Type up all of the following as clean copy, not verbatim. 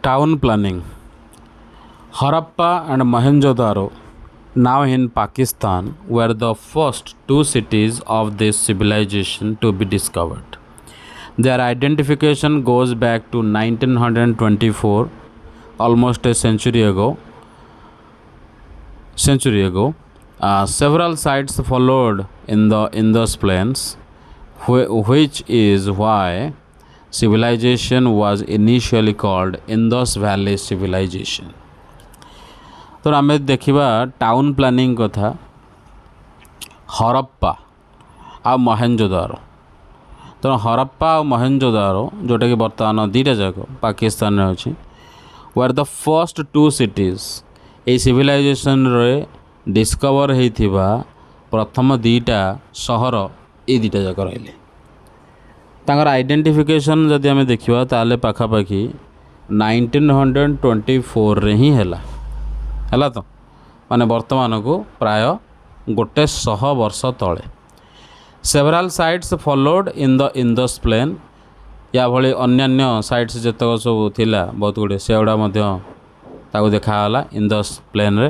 Town planning. Harappa and Mohenjo-daro, now in Pakistan, were the first two cities of this civilization to be discovered. Their identification goes back to 1924, almost a century ago. Several sites followed in the Indus Plains, which is why civilization was initially called Indus Valley Civilization. तो आम देखा town planning कथा हरप्पा आ मोहेंजोदारो। तो हरप्पा और मोहेंजोदारो जोटा कि बर्तमान दीटा जाक पाकिस्तान में अच्छी were the first two cities a civilization रे डिस्कवर होइथिबा प्रथम दीटा सहर ए दीटा जाक रहिले। तांकर आइडेंटिफिकेशन जदि आम देखा ताले पाखापाखि 1924 रे ही है तो माने वर्तमान को प्राय 100 वर्ष तले। Several sites followed in the Indus plain या भली अन्यान्य साइट्स जतक सब थिला बहुत गुड़े से गुड़ा देखाला इंडस प्लेन रे।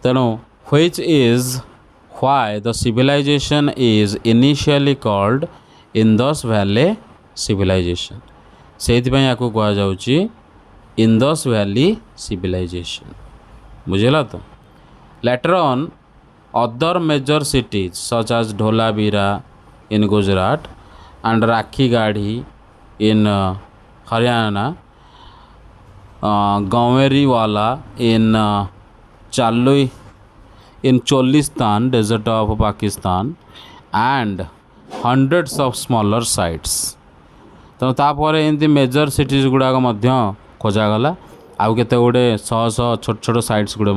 तेणु which is why the civilization is initially called Indus Valley civilization. से आपको कह जाउची इंडस वैली सिविलाइजेशन। बुझेला तो later on other major cities such as Dholavira in Gujarat and Rakhigarhi in Haryana, Ganweriwala in चालुई in Cholistan desert of Pakistan and hundreds of smaller sites. तो तापर एमती मेजर सिटीज गुड़ाक खोजागला आउ केते गुड़े शह शह छोट छोट साइट्स गुड़े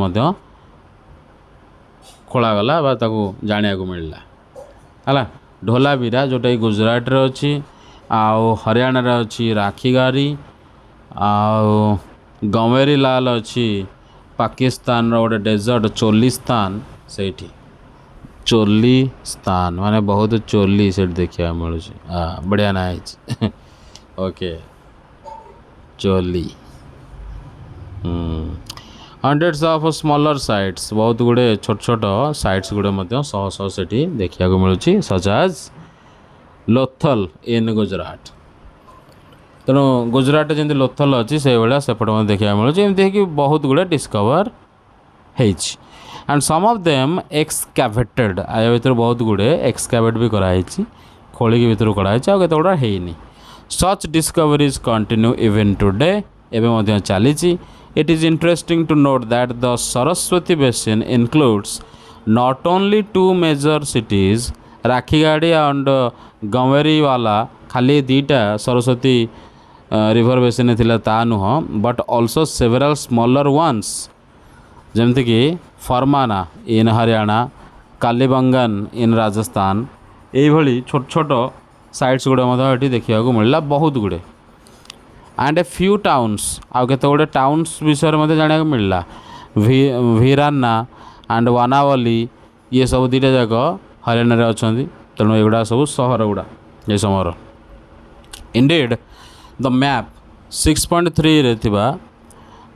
खोलागला बा ताको जानिया को मिलला है। ढोलावीरा जोटा कि गुजरात रे अच्छी आउ हरियाणा रे अच्छी राखीगढ़ी आउ गंवेरीलाल अच्छी पाकिस्तान रो गोटे डेजर्ट चोलिस्तान से चोलिस्तान माने बहुत चोली से देखा मिलूँ। बढ़िया ना okay choli hundreds of smaller sites बहुत गुड़े छोट छोट साइट्स गुड़े शह शह से देखा मिलूँ सच एज लोथल इन गुजरात। तेणु गुजरात जमी लोथल अच्छी से भाया सेपटे देखा मिलूँ एमती कि बहुत गुड़े discover and some of them excavated आया भर बहुत गुड़े एक्सकैवेट भी कराई खोलिकी भर कराई आ केत गुड़ा है। सच डिस्कवरीज कंटिन्यू इवन टुडे एवं चली। It is interesting to note that the Saraswati Basin includes not only two major cities, Rakhigadi and Gaweriwala, खाली दीटा सरस्वती रिवर बेसिन थिला ता नुह, but also several smaller ones जमती कि फरमाना इन हरियाणा, कालीबंगन इन राजस्थान यही छोट छोट साइट्स गुड़े देखा मिलला बहुत गुड़े। एंड ए फ्यू टाउन्स आउ केते गुड़े टाउन्स विषय में जाना मिलला वीराना एंड वानावली ये सब दीटा जाक हरियाणा अच्छा। तेणु एगुड़ा सब सहर गुड़ा ये समर इंडीड द मैप 6.3 रे थिबा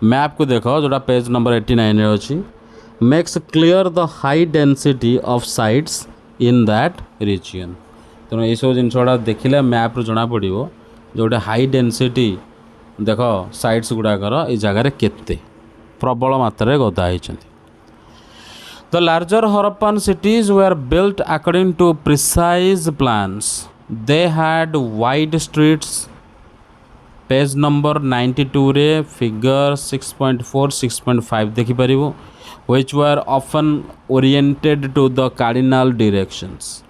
मैप को देख जोटा पेज नंबर 89 रे अच्छी makes clear the high density of sites in that region. तेणु ये सब जिनसा देखिले मैप रू जना पड़ो जोटे हाई डेंसिटी देख साइट्स गुड़ाकर ये जगार केते प्रबल मात्रा गदा होती। The larger Harappan cities were built according to precise plans. They had wide streets page number 92 रे फिगर 6.4 6.5 देखिपर which were often oriented to the cardinal directions.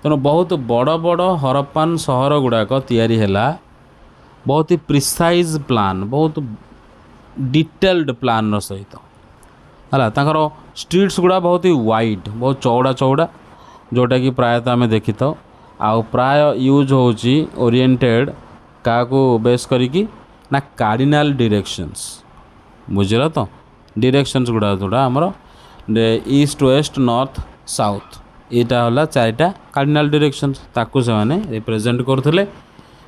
तेणु बहुत बड़ बड़ हरप्पन सहर गुड़ाक तैयारी हैला बहुत ही प्रिसाइज प्लान बहुत डिटेल्ड प्लान सहित है। तांकर स्ट्रीट्स गुड़ा बहुत ही वाइड बहुत चौड़ा चौड़ा जोटा कि प्रायतः आम देखी था आउ प्राय यूज होची ओरिएंटेड क्या बेस करिकी ना कार्डिनल डायरेक्शंस। बुझल तो डायरेक्शंस गुड़ा जोड़ा आमर ईस्ट वेस्ट नॉर्थ साउथ यहाँ है चारिटा कार्डिनल डायरेक्शंस ताकू से रिप्रेजेंट करते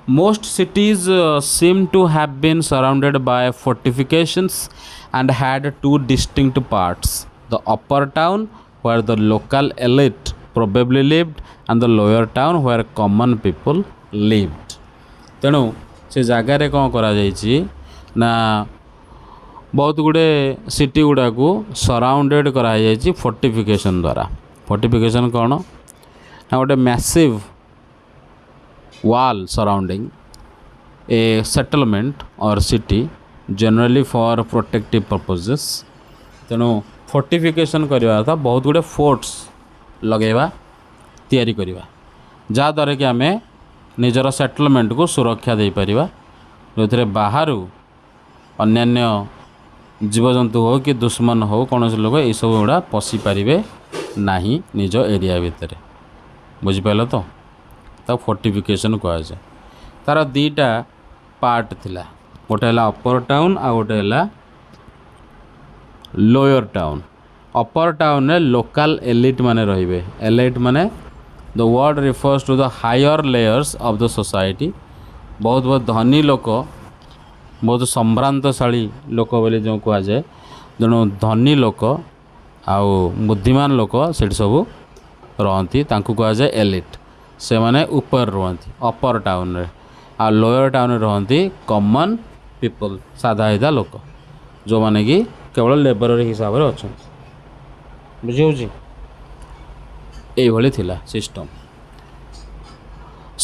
Most cities seem to have been surrounded by fortifications and had two distinct parts: the upper town, where the local elite probably lived, and the lower town, where common people lived. ତେଣୁ ସେ ଜାଗାରେ କ'ଣ କରାଯାଇଛି ନା ବହୁତ ଗୁଡ଼ିଏ city ଗୁଡ଼ାକୁ ସରାଉଣ୍ଡେଡ଼ କରାଯାଇଛି ଫୋର୍ଟିଫିକେସନ୍ ଦ୍ୱାରା। ଫୋର୍ଟିଫିକେସନ୍ କ'ଣ ନା ଗୋଟେ ମ୍ୟାସିଭ୍ wall surrounding a settlement or city generally for protective purposes। ତେଣୁ ଫୋର୍ଟିଫିକେସନ୍ କରିବା ଅର୍ଥ ବହୁତ ଗୁଡ଼ିଏ ଫୋର୍ଟସ୍ ଲଗାଇବା ତିଆରି କରିବା ଯାହାଦ୍ୱାରା କି ଆମେ ନିଜର ସେଟଲମେଣ୍ଟକୁ ସୁରକ୍ଷା ଦେଇପାରିବା, ଯେଉଁଥିରେ ବାହାରୁ ଅନ୍ୟାନ୍ୟ ଜୀବଜନ୍ତୁ ହେଉ କି ଦୁଶ୍ମନ ହେଉ କୌଣସି ଲୋକ ଏଇସବୁ ଗୁଡ଼ା ପଶିପାରିବେ ନାହିଁ ନିଜ ଏରିଆ ଭିତରେ। ବୁଝିପାରିଲ ତ? ତାକୁ ଫୋର୍ଟିଫିକେସନ୍ କୁହାଯାଏ। ତା'ର ଦୁଇଟା ପାର୍ଟ ଥିଲା, ଗୋଟେ ହେଲା ଅପର ଟାଉନ୍ ଆଉ ଗୋଟେ ହେଲା ଲୋୟର ଟାଉନ୍। ଅପର ଟାଉନ୍ରେ ଲୋକାଲ୍ ଏଲିଟ୍ ମାନେ ରହିବେ। ଏଲିଟ୍ ମାନେ the word refers to the higher layers of the society. ବହୁତ ବହୁତ ଧନୀ ଲୋକ, ବହୁତ ସମ୍ଭ୍ରାନ୍ତଶାଳୀ ଲୋକ ବୋଲି ଯେଉଁ କୁହାଯାଏ। ତେଣୁ ଧନୀ ଲୋକ ଆଉ ବୁଦ୍ଧିମାନ ଲୋକ ସେଠି ସବୁ ରହନ୍ତି, ତାଙ୍କୁ କୁହାଯାଏ ଏଲିଟ୍। ସେମାନେ ଉପରେ ରୁହନ୍ତି ଅପର ଟାଉନ୍ରେ, ଆଉ ଲୋୟର ଟାଉନ୍ରେ ରହନ୍ତି କମନ୍ ପିପଲ୍, ସାଧା ସିଧା ଲୋକ, ଯେଉଁମାନେ କି କେବଳ ଲେବରର ହିସାବରେ ଅଛନ୍ତି। ବୁଝିହେଉଛି? ଏଇଭଳି ଥିଲା system.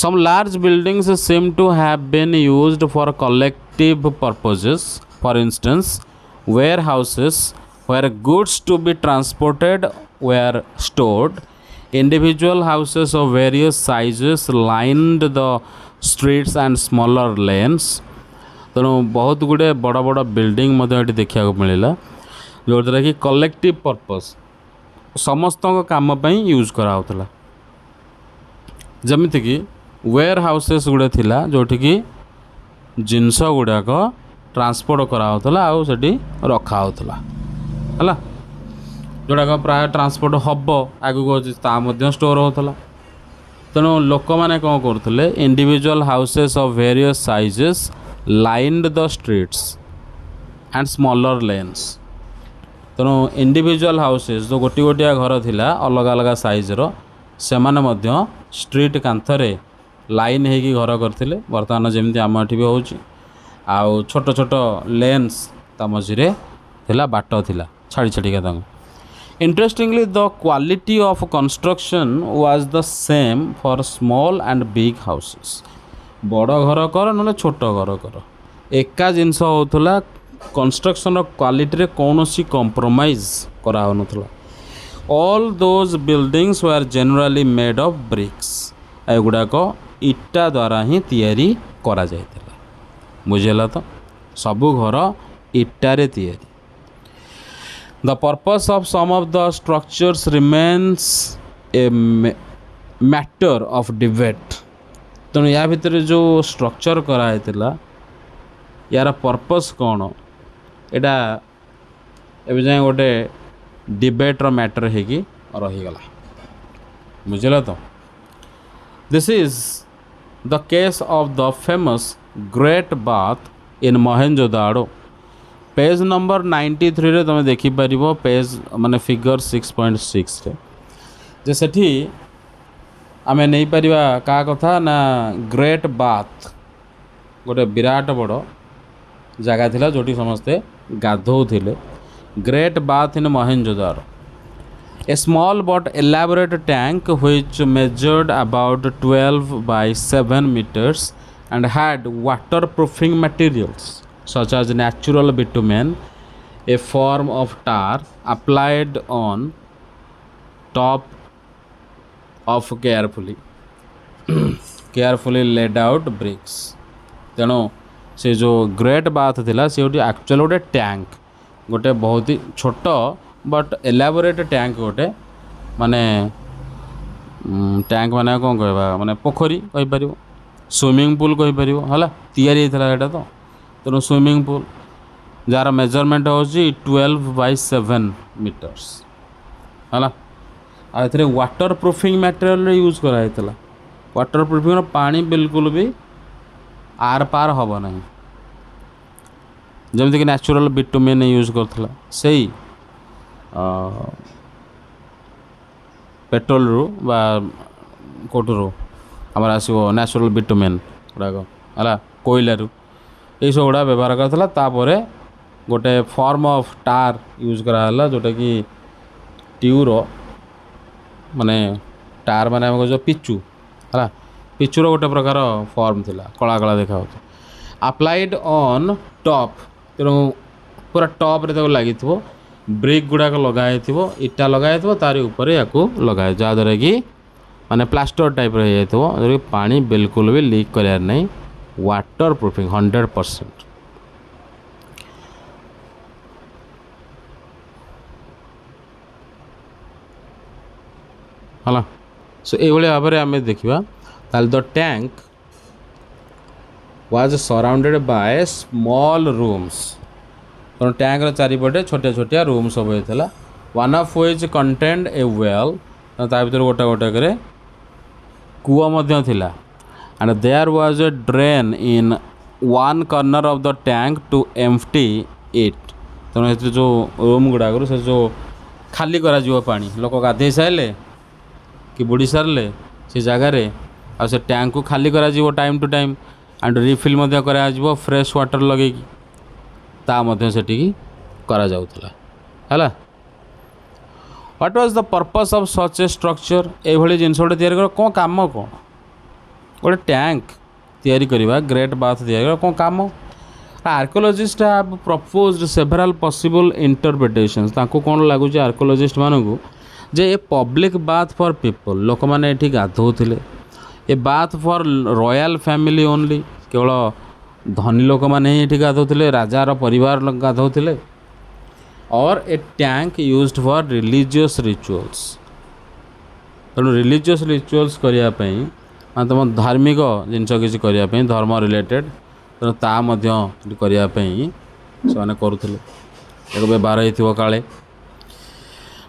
Some large buildings seem to have been used for collective purposes. For instance, warehouses where goods to be transported were stored. Individual houses of various sizes lined the streets and smaller lanes। ତେଣୁ ବହୁତ ଗୁଡ଼ିଏ ବଡ଼ ବଡ଼ building ମଧ୍ୟ ଏଠି ଦେଖିବାକୁ ମିଳିଲା, ଯେଉଁଥିରେ କି କଲେକ୍ଟିଭ୍ ପର୍ପସ୍, ସମସ୍ତଙ୍କ କାମ ପାଇଁ ୟୁଜ୍ କରାହେଉଥିଲା। ଯେମିତିକି ୱେର୍ ହାଉସେସ୍ ଗୁଡ଼େ ଥିଲା ଯେଉଁଠିକି ଜିନିଷ ଗୁଡ଼ାକ ଟ୍ରାନ୍ସପୋର୍ଟ କରାହେଉଥିଲା ଆଉ ସେଠି ରଖାହେଉଥିଲା, ହେଲା। ଯେଉଁଟାକ ପ୍ରାୟ ଟ୍ରାନ୍ସପୋର୍ଟ ହେବ ଆଗକୁ ଅଛି ତା ମଧ୍ୟ ଷ୍ଟୋର୍ ହେଉଥିଲା। ତେଣୁ ଲୋକମାନେ କ'ଣ କରୁଥିଲେ, individual houses of various sizes lined the streets and smaller lanes. ତେଣୁ ଇଣ୍ଡିଭିଜୁଆଲ୍ ହାଉସେସ୍ ଯେଉଁ ଗୋଟିଏ ଗୋଟିଏ ଘର ଥିଲା ଅଲଗା ଅଲଗା ସାଇଜ୍ର, ସେମାନେ ମଧ୍ୟ ଷ୍ଟ୍ରିଟ୍ କାନ୍ଥରେ ଲାଇନ୍ ହେଇକି ଘର କରିଥିଲେ, ବର୍ତ୍ତମାନ ଯେମିତି ଆମ ଏଠି ବି ହେଉଛି। ଆଉ ଛୋଟ ଛୋଟ ଲେନ୍ସ ତା ମଝିରେ ଥିଲା, ବାଟ ଥିଲା ଛାଡ଼ି ଛାଡ଼ିକା ତାଙ୍କୁ। Interestingly, the quality of construction was the same for small and big houses। ବଡ଼ ଘର କର ନହେଲେ ଛୋଟ ଘର କର, ଏକା ଜିନିଷ ହେଉଥିଲା। କନଷ୍ଟ୍ରକ୍ସନ୍ର କ୍ୱାଲିଟିରେ କୌଣସି କମ୍ପ୍ରମାଇଜ୍ କରାହେଉନଥିଲା। All those buildings were generally made of bricks. ଏଗୁଡ଼ାକ ଇଟା ଦ୍ୱାରା ହିଁ ତିଆରି କରାଯାଇଥିଲା। ବୁଝିହେଲା ତ? ସବୁ ଘର ଇଟାରେ ତିଆରି। The purpose of some of the structures remains a matter of debate। ତେଣୁ ୟା ଭିତରେ ଯେଉଁ ଷ୍ଟ୍ରକ୍ଚର୍ କରାହେଇଥିଲା ୟାର ପର୍ପସ୍ କ'ଣ, ଏଇଟା ଏବେ ଯାଏଁ ଗୋଟେ ଡିବେଟ୍ର ମ୍ୟାଟର୍ ହେଇକି ରହିଗଲା। ବୁଝିଲ ତ? This is the case of the famous Great Bath in Mohenjo-daro। Page number 93 तुम देखिपर, पेज माने फिगर 6.6 जे सेठी आम नहीं पार क्या कथा ना ग्रेट बाथ गोटे विराट बड़ जगह थिला जोटी समस्ते गाधोउथिले। Great bath in Mohenjodaro, a small but elaborate tank which measured about 12 by 7 meters and had waterproofing materials such as natural bitumen, a form of tar applied on top of carefully laid out bricks। तेणु से जो great bath थिला से गोटे actual गोटे tank, गोटे बहुत ही छोट बट एलाबोरेट टैंक, गोटे माने टैंक माने कौन कहवा माने पोखरी कहीपर, स्विमिंग पूल कहीपर है तैयारी होता है। तो तेणु स्विमिंग पूल जार मेजरमेंट हो 12 by 7 meters है। वाटर प्रूफिंग मटेरियल यूज कराई। वाटर प्रूफिंग पानी बिल्कुल भी आर पार हम ना जमीक न्याचुराल बिटुमेन यूज करथिला सेही पेट्रोल रु बा कोटरू आमर आसो न्याचुराल बिटुमेन गुड़ाक है कोयला यही सब गुड़ा व्यवहार करता तापर गोटे फॉर्म ऑफ टार यूज कराला जोटा कि ट्यूर माने टार माने जो पिचू है पिचूर गोटे प्रकार फॉर्म थिला कला कला देखा अप्लाइड ऑन टॉप तेणु पूरा टॉप रे लगी ब्रिक गुड़ाक लगाई इटा लगाई तार ऊपर या लगाए जहाँद्वारा कि माने प्लास्टर टाइप रही पानी बिल्कुल भी लीक करार नहीं वाटर प्रूफिंग 100%। है सो ये भाव में आम देखा the tank was surrounded by small rooms तो टैंक चारिपटे छोटिया छोटिया रूम सब होता one of which contained a well ता भर गोटे गोटे कूआ थिला and there was a drain in one corner of the tank to empty it तेणु जो रूम गुड़ाक से जो खाली करा पानी लोक गाधे सारे कि बुड़ी सारे से जगार आ से टैंक को खाली करा time to time and refill करा फ्रेश वाटर लगे ता सेठी करा जाउथला हैला। What was the purpose of such a structure ये जिनस गोटे तैयारी कर कौन काम कौन गोटे टैंक तैयारी करवा ग्रेट बाथ तैयारी कर कौन काम archaeologists have proposed several possible interpretations ताको कौन लगुच आर्कोलॉजिस्ट मानू जे a public bath for people लोक मैंने ये गाधोले a bath for royal family only केवल धनी लोक मैंने ये गाधोले राजार परिवार गाधोले or a tank used for religious rituals तेणु रिलीजियस रिचुअल्स करने तुम धार्मिक जिनस किसी करने धर्म रिलेटेड तेणु करने से करुले व्यवहार हो काले।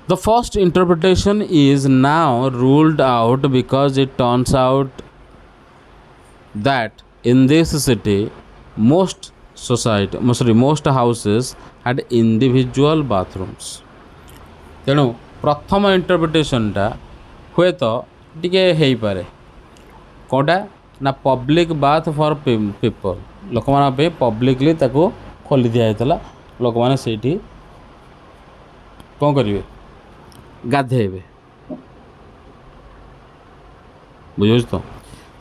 The first interpretation is now ruled out because it turns out that in this city most houses had individual bathrooms. तेणु प्रथम इंटरप्रिटेशन टा हुए तो टिके हेई पारे कोटा ना पब्लिक बाथ फॉर पीपल लोक माने पब्लिकली ताको खोली दिया हेतला लोक माने सेठी कोन करिवे गाधेबे बुझे तो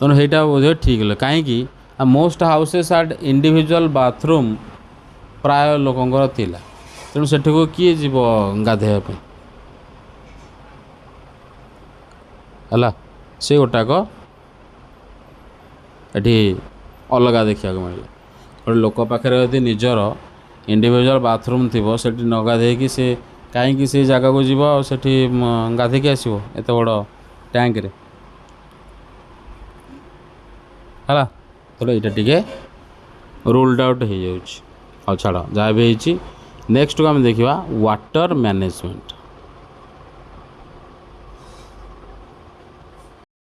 तेणु यहाँ बोधे ठीक है कहीं मोस्ट हाउसेस आड इंडिविजुअल बाथरूम प्राय लोकंर थिला तेणु सेठी को किए जीव गाधेबा है से गोटाक ये अलग देखा मिले गोटे लोक पाखे यदि निजर इंडिविजुअल बाथरूम थी से न गाधे से कहीं से जगह को जीव सेठी गाधेकी आसो एत बड़ टैंक रे है तो यहाँ टे रूल्ड आउट हो जाऊँ। हाँ छाड़ जहाँ भी नेक्स्ट को आम देखा वाटर मैनेजमेंट।